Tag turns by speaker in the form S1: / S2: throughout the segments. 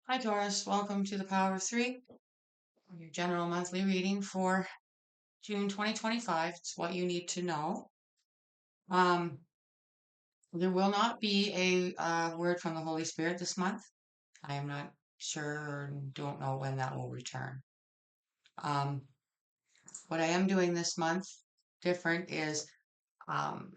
S1: Hi, Taurus. Welcome to the Power of Three, your general monthly reading for June 2025. It's what you need to know. Um, there will not be a word from the Holy Spirit this month. I am not sure, don't know when that will return. Um, what I am doing this month different is um,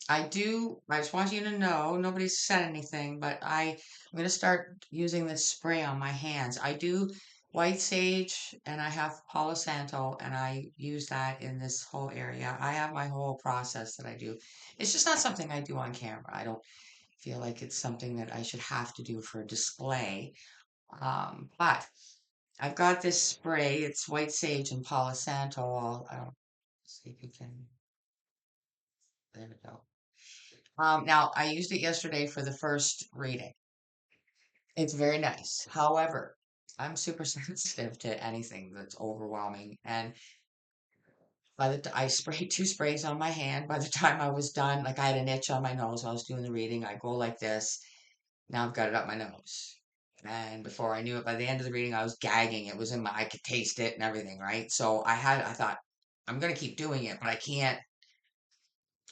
S1: I just want you to know, nobody's said anything, but I'm going to start using this spray on my hands. I do white sage and I have Palo Santo and I use that in this whole area. I have my whole process that I do. It's just not something I do on camera. I don't feel like it's something that I should have to do for a display. But I've got this spray. It's white sage and Palo Santo. I'll see if you can, there we go. Now, I used it yesterday for the first reading. It's very nice. However, I'm super sensitive to anything that's overwhelming. And I sprayed two sprays on my hand. By the time I was done, like I had an itch on my nose while I was doing the reading. I go like this. Now I've got it up my nose. And before I knew it, by the end of the reading, I was gagging. It was in my, I could taste it and everything, right? So I thought, I'm going to keep doing it, but I can't.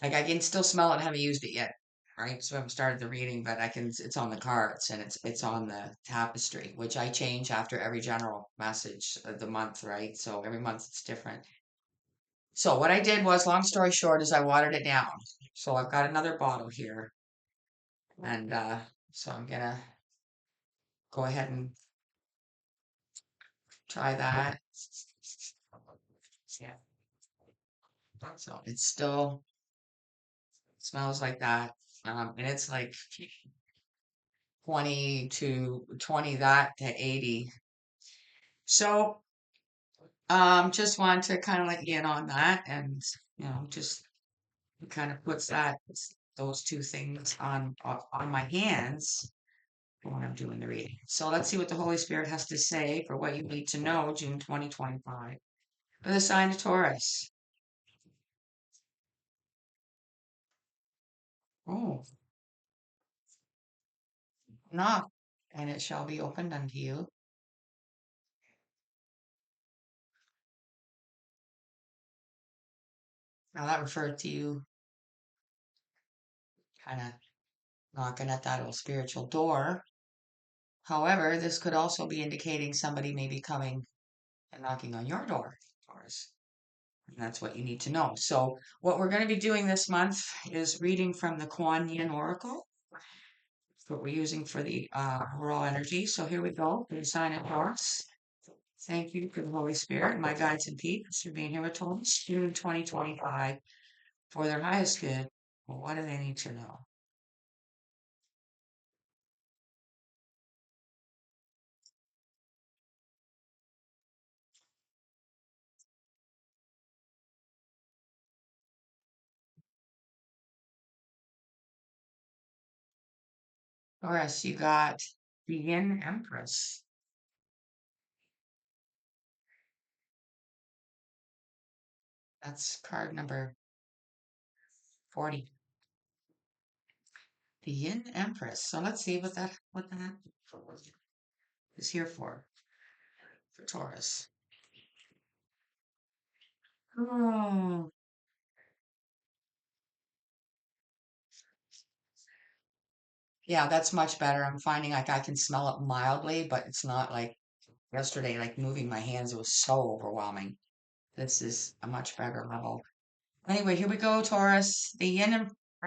S1: Like I can still smell it. I haven't used it yet, right? So I haven't started the reading, but I can. It's on the cards and it's on the tapestry, which I change after every general message of the month, right? So every month it's different. So what I did was, long story short, is I watered it down. So I've got another bottle here, and so I'm gonna go ahead and try that. Yeah. So it still smells like that, and it's like 20 that to 80. So just want to kind of let you in on that and, just kind of puts those two things on my hands when I'm doing the reading. So let's see what the Holy Spirit has to say for what you need to know, June 2025. For the sign of Taurus. Oh, knock, and it shall be opened unto you. Now that referred to you kind of knocking at that old spiritual door. However, this could also be indicating somebody may be coming and knocking on your door, Taurus. And that's what you need to know. So, what we're going to be doing this month is reading from the Kuan Yin Oracle. That's what we're using for the raw energy. So, here we go. For the sign of Taurus. Thank you for the Holy Spirit, my guides and peeps, for being here with Taurus, June 2025, for their highest good. Well, what do they need to know? Taurus, you got the Yin Empress. That's card number 40. The Yin Empress. So let's see what that is here for Taurus. Oh, yeah, that's much better. I'm finding like I can smell it mildly, but it's not like yesterday, like moving my hands, it was so overwhelming. This is a much better level. Anyway, here we go, Taurus. The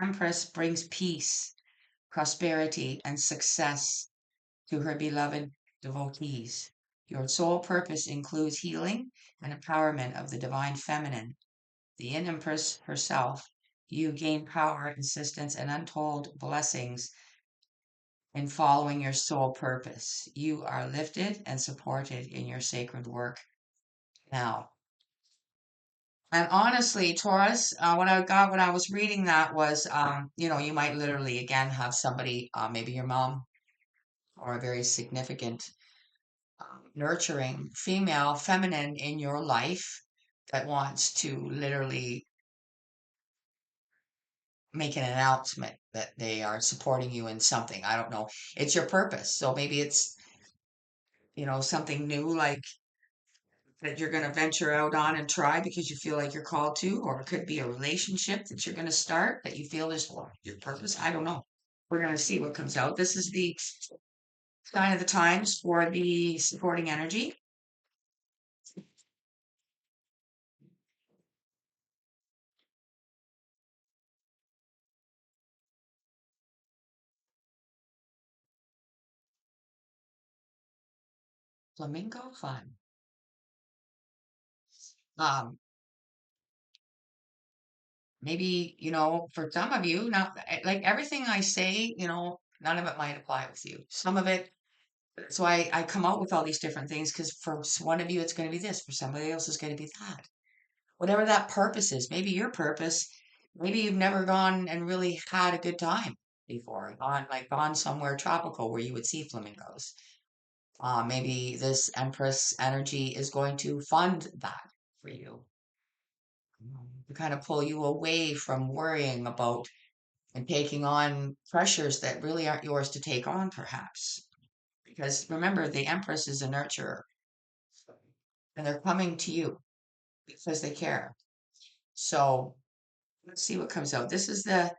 S1: Empress brings peace, prosperity, and success to her beloved devotees. Your sole purpose includes healing and empowerment of the divine feminine, the Empress herself. You gain power, assistance, and untold blessings in following your soul purpose. You are lifted and supported in your sacred work now. And honestly, Taurus, what I got when I was reading that was, you might literally again have somebody, maybe your mom or a very significant, nurturing female, feminine in your life that wants to literally make an announcement that they are supporting you in something. I don't know. It's your purpose. So maybe it's, something new like that you're going to venture out on and try because you feel like you're called to, or it could be a relationship that you're going to start that you feel is your purpose. I don't know. We're going to see what comes out. This is the sign of the times for the supporting energy. Flamingo fun. Um, Maybe, for some of you, not like everything I say, none of it might apply with you. Some of it, so I come out with all these different things because for one of you, it's going to be this, for somebody else, it's going to be that. Whatever that purpose is, maybe your purpose, maybe you've never gone and really had a good time before, gone somewhere tropical where you would see flamingos. Maybe this Empress energy is going to fund that for you, to kind of pull you away from worrying about and taking on pressures that really aren't yours to take on, perhaps. Because remember, the Empress is a nurturer and they're coming to you because they care. So let's see what comes out. This is the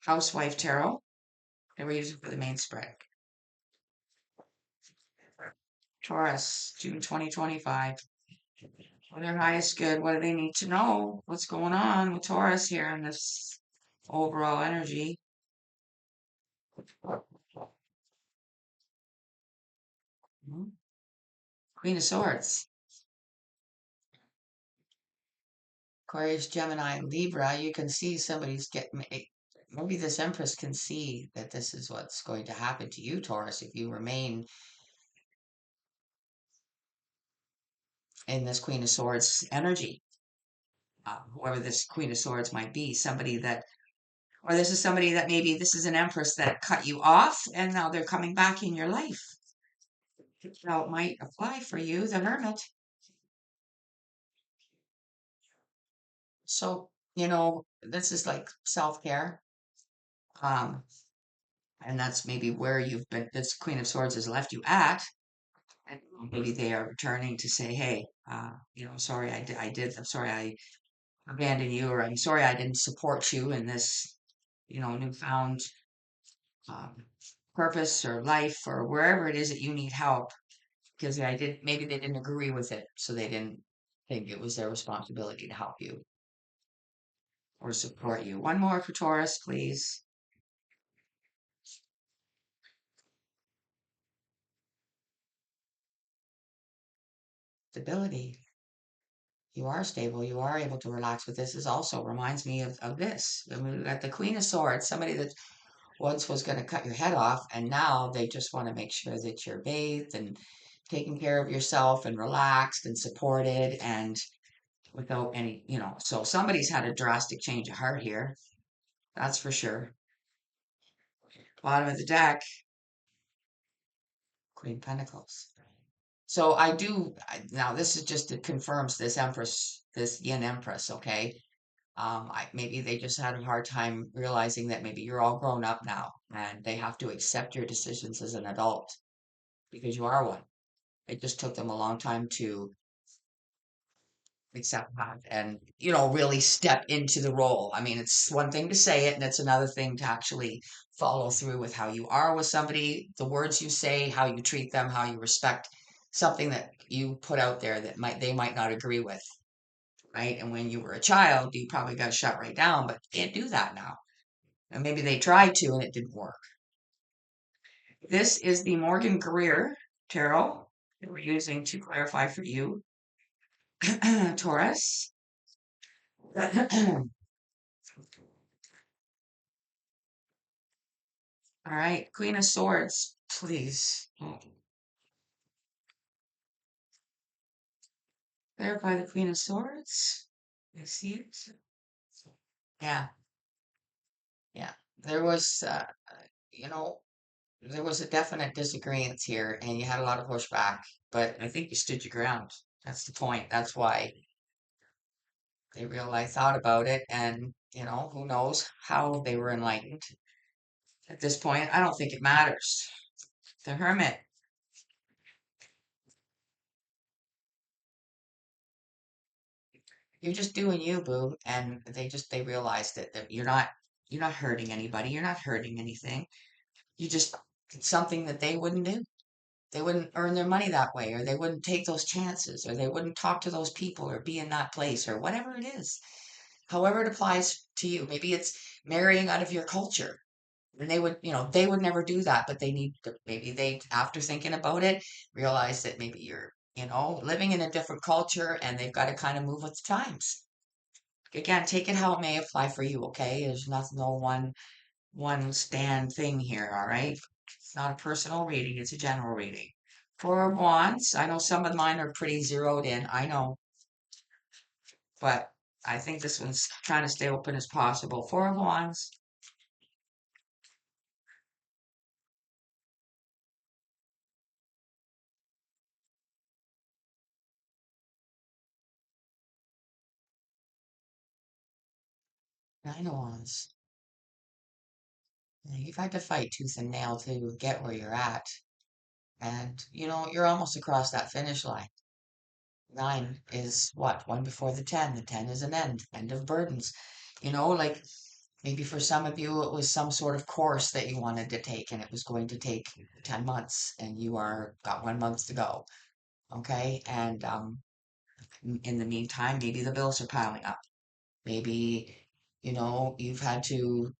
S1: Housewife Tarot that we're using for the main spread. Taurus, June 2025. For their highest good, what do they need to know? What's going on with Taurus here in this overall energy? Mhm. Queen of Swords. Aquarius, Gemini, Libra, you can see somebody's getting. Maybe this Empress can see that this is what's going to happen to you, Taurus, if you remain in this Queen of Swords energy. Whoever this Queen of Swords might be, somebody that, or this is somebody that maybe this is an Empress that cut you off and now they're coming back in your life. Now it might apply for you, the Hermit. So, this is like self-care. Um, and that's maybe where you've been, this Queen of Swords has left you at. And maybe they are returning to say, hey, sorry, I'm sorry I abandoned you, or I'm sorry I didn't support you in this, newfound um, purpose or life or wherever it is that you need help. Because maybe they didn't agree with it, so they didn't think it was their responsibility to help you or support you. One more for Taurus, please. Stability. You are stable. You are able to relax. But this is also reminds me of this. I mean, we got the Queen of Swords, somebody that once was going to cut your head off, and now they just want to make sure that you're bathed and taking care of yourself and relaxed and supported and without any, so somebody's had a drastic change of heart here. That's for sure. Bottom of the deck, Queen of Pentacles. So now this is just, it confirms this Empress, this Yin Empress, okay? Maybe they just had a hard time realizing that maybe you're all grown up now and they have to accept your decisions as an adult because you are one. It just took them a long time to accept that and, really step into the role. I mean, it's one thing to say it and it's another thing to actually follow through with how you are with somebody, the words you say, how you treat them, how you respect something that you put out there that they might not agree with, right? And when you were a child, you probably got shut right down, but you can't do that now. And maybe they tried to and it didn't work. This is the Morgan Greer tarot that we're using to clarify for you, Taurus. All right, Queen of Swords, please. Clarify the Queen of Swords. I see it. Yeah, yeah. There was, you know, there was a definite disagreement here, and you had a lot of pushback, but I think you stood your ground. That's the point. That's why they really thought about it, and who knows how they were enlightened. At this point, I don't think it matters. The Hermit, you're just doing you, boo. And they realize that you're not hurting anybody. You're not hurting anything. You just, it's something that they wouldn't do. They wouldn't earn their money that way, or they wouldn't take those chances, or they wouldn't talk to those people, or be in that place, or whatever it is. However it applies to you. Maybe it's marrying out of your culture. And they would never do that, but they need to, maybe they, after thinking about it, realize that maybe you're, living in a different culture and they've got to kind of move with the times. Again, take it how it may apply for you, okay? There's nothing, no one stand thing here, all right? It's not a personal reading, it's a general reading. Four of Wands, I know some of mine are pretty zeroed in, I know, but I think this one's trying to stay open as possible. Four of Wands, Nine of Wands. You've had to fight tooth and nail to get where you're at. And, you're almost across that finish line. Nine is what? One before the 10. The 10 is an end of burdens. Like maybe for some of you, it was some sort of course that you wanted to take and it was going to take 10 months and got 1 month to go. Okay. And, in the meantime, maybe the bills are piling up. Maybe, you've had to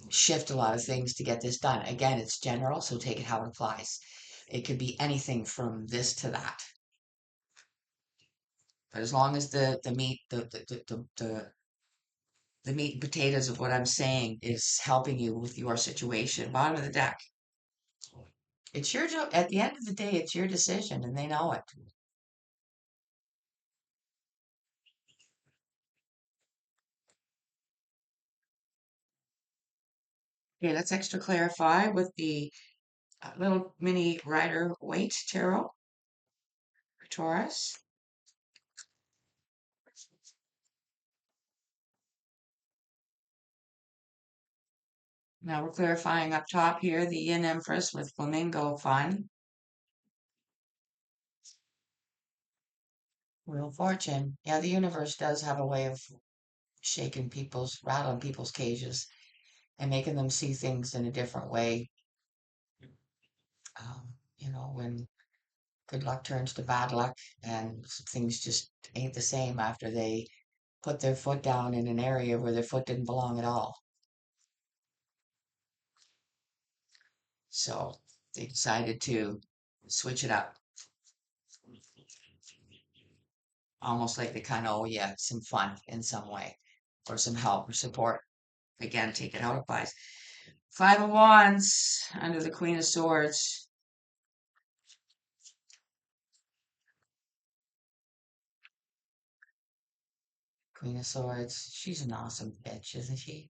S1: shift a lot of things to get this done. Again, it's general, so take it how it applies. It could be anything from this to that. But as long as the meat, the meat and potatoes of what I'm saying is helping you with your situation, bottom of the deck. It's your job. At the end of the day, it's your decision, and they know it. Okay, let's extra clarify with the little mini Rider Waite Tarot for Taurus. Now we're clarifying up top here the Yin Empress with Flamingo Fun. Wheel of Fortune. Yeah, the universe does have a way of rattling people's cages and making them see things in a different way. When good luck turns to bad luck and things just ain't the same after they put their foot down in an area where their foot didn't belong at all. So they decided to switch it up, almost like they kind of owe you some fun in some way, or some help or support. Again, take it how it applies. Five of Wands under the Queen of Swords. Queen of Swords. She's an awesome bitch, isn't she?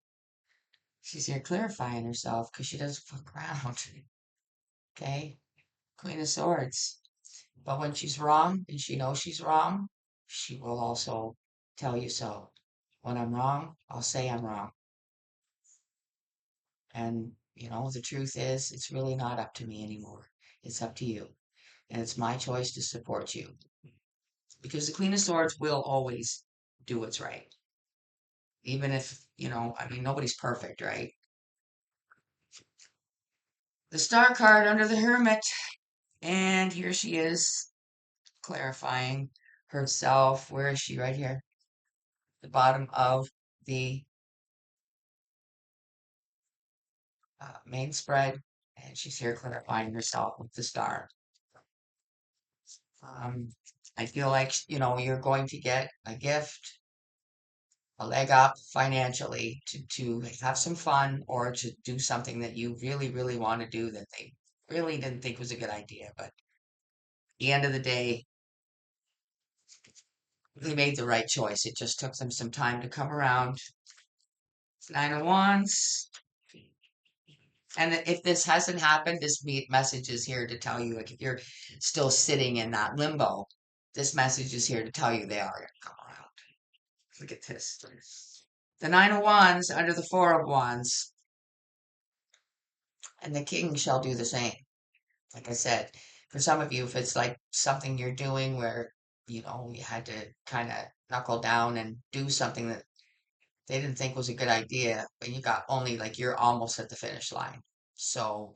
S1: She's here clarifying herself because she doesn't fuck around. Okay? Queen of Swords. But when she's wrong and she knows she's wrong, she will also tell you so. When I'm wrong, I'll say I'm wrong. And, the truth is, it's really not up to me anymore. It's up to you. And it's my choice to support you. Because the Queen of Swords will always do what's right. Even if, I mean, nobody's perfect, right? The Star card under the Hermit. And here she is clarifying herself. Where is she? Right here. The bottom of the main spread. And she's here clarifying herself with the star. Um, I feel like, you're going to get a gift, a leg up financially to have some fun or to do something that you really, really want to do that they really didn't think was a good idea. But at the end of the day, they made the right choice. It just took them some time to come around. Nine of Wands. And if this hasn't happened, this message is here to tell you, like, if you're still sitting in that limbo, this message is here to tell you they are going to come around. Look at this. The Nine of Wands under the Four of Wands. and the king shall do the same. Like I said, for some of you, if it's like something you're doing where, you had to kind of knuckle down and do something that they didn't think was a good idea, but you got only like you're almost at the finish line. So,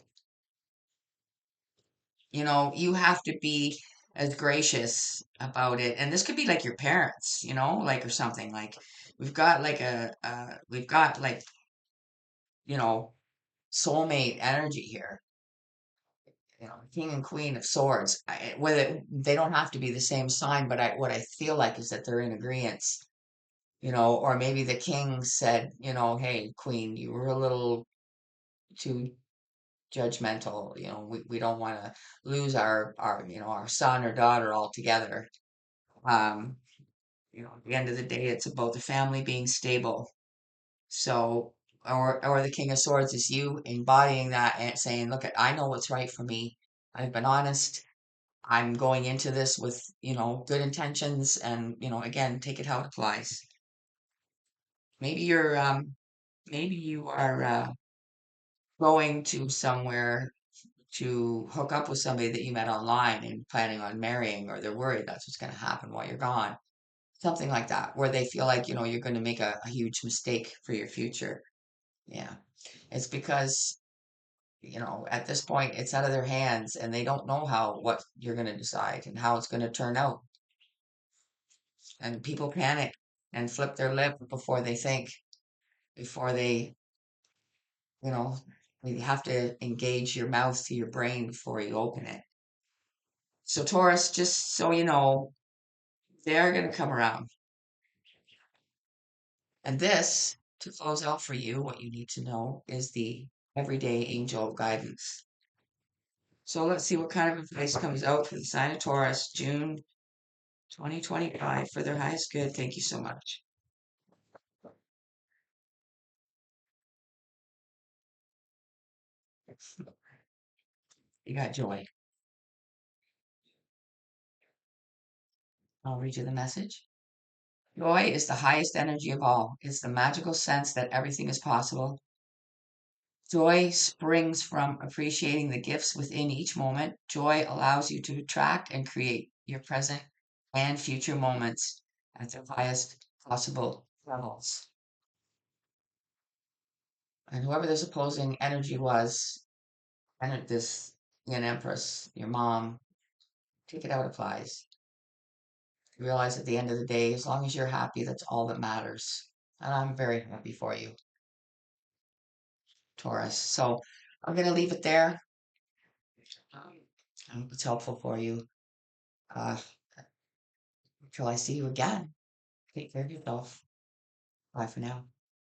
S1: you have to be as gracious about it. And this could be like your parents, like or something like we've got like, you know, soulmate energy here. King and queen of swords. Whether they don't have to be the same sign, but what I feel like is that they're in agreement. Or maybe the king said, hey, queen, you were a little too judgmental. We don't want to lose our son or daughter altogether. Um, at the end of the day, it's about the family being stable. So, or the King of Swords is you embodying that and saying, look, I know what's right for me. I've been honest. I'm going into this with, good intentions and, again, take it how it applies. Maybe maybe you are, going to somewhere to hook up with somebody that you met online and planning on marrying, or they're worried that's what's going to happen while you're gone. Something like that, where they feel like, you're going to make a huge mistake for your future. Yeah. It's because, at this point, it's out of their hands and they don't know what you're going to decide and how it's going to turn out. And people panic and flip their lip before they think, before they, you know, you have to engage your mouth to your brain before you open it. So, Taurus, just so you know, they're going to come around. And this, to close out for you, what you need to know is the everyday angel guidance. So let's see what kind of advice comes out for the sign of Taurus, June 2025, for their highest good. Thank you so much. You got joy. I'll read you the message. Joy is the highest energy of all. It's the magical sense that everything is possible. Joy springs from appreciating the gifts within each moment. Joy allows you to attract and create your present and future moments at their highest possible levels. And whoever this opposing energy was, and this Yin Empress, your mom, take it out applies. Realize at the end of the day, as long as you're happy, that's all that matters. And I'm very happy for you, Taurus. So I'm going to leave it there. I hope it's helpful for you. Uh, until I see you again, take care of yourself. Bye for now.